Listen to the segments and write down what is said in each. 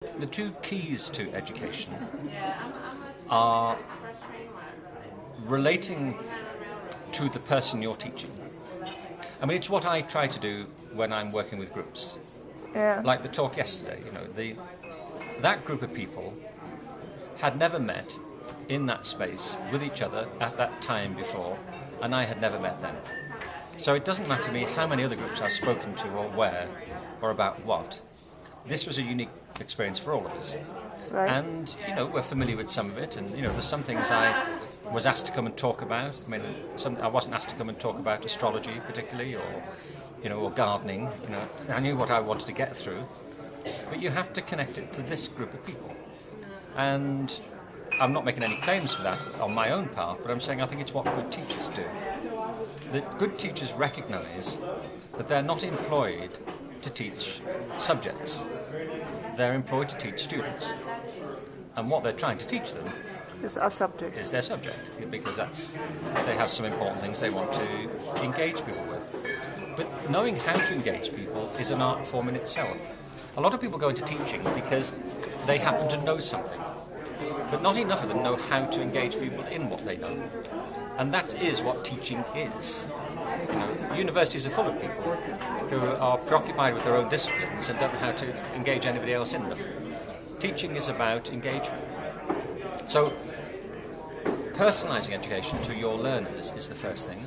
The two keys to education are relating to the person you're teaching. I mean, it's what I try to do when I'm working with groups. Yeah. Like the talk yesterday, that group of people had never met in that space with each other at that time before, and I had never met them. So it doesn't matter to me how many other groups I've spoken to or where or about what. This was a unique experience for all of us. Right. And, we're familiar with some of it, and, there's some things I was asked to come and talk about. I mean, I wasn't asked to come and talk about astrology particularly, or gardening. I knew what I wanted to get through, but you have to connect it to this group of people. And I'm not making any claims for that on my own part, but I'm saying I think it's what good teachers do. That good teachers recognise that they're not employed to teach subjects. They're employed to teach students. And what they're trying to teach them It's our subject. is their subject, because they have some important things they want to engage people with. But knowing how to engage people is an art form in itself. A lot of people go into teaching because they happen to know something, but not enough of them know how to engage people in what they know. And that is what teaching is. Universities are full of people who are preoccupied with their own disciplines and don't know how to engage anybody else in them. Teaching is about engagement. So, personalising education to your learners is the first thing.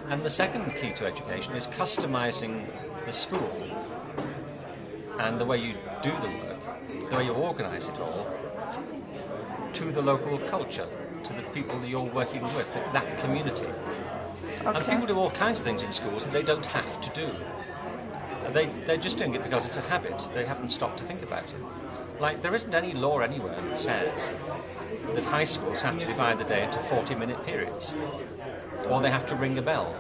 And the second key to education is customising the school and the way you do the work, the way you organise it all, to the local culture, to the people that you're working with, that community. Okay. And people do all kinds of things in schools that they don't have to do. They're just doing it because it's a habit. They haven't stopped to think about it. Like, there isn't any law anywhere that says that high schools have to divide the day into 40-minute periods, or they have to ring a bell.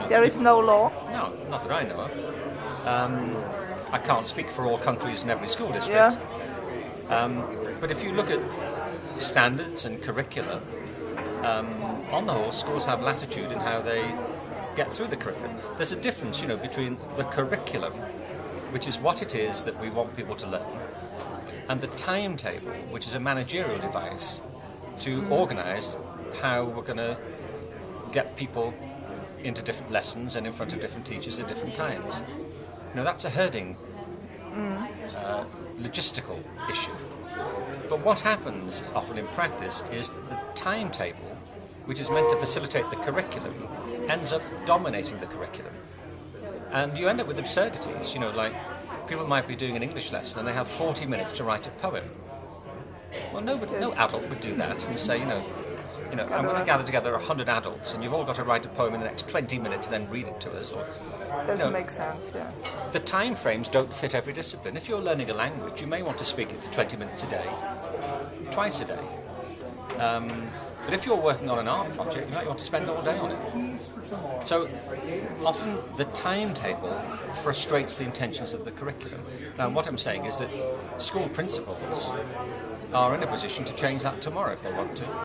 There is no law? No, not that I know of. I can't speak for all countries and every school district. Yeah. But if you look at standards and curricula, on the whole, schools have latitude in how they get through the curriculum. There's a difference, between the curriculum, which is what it is that we want people to learn, and the timetable, which is a managerial device to organise how we're going to get people into different lessons and in front of different teachers at different times. That's a herding, logistical issue. But what happens often in practice is that the timetable, which is meant to facilitate the curriculum, ends up dominating the curriculum. And you end up with absurdities, like people might be doing an English lesson and they have 40 minutes to write a poem. Well, no adult would do that and say, I'm going to gather together 100 adults and you've all got to write a poem in the next 20 minutes and then read it to us. Or, Doesn't make sense, yeah. The time frames don't fit every discipline. If you're learning a language, you may want to speak it for 20 minutes a day, twice a day. But if you're working on an art project, you might want to spend all day on it. So often the timetable frustrates the intentions of the curriculum. Now, what I'm saying is that school principals are in a position to change that tomorrow if they want to.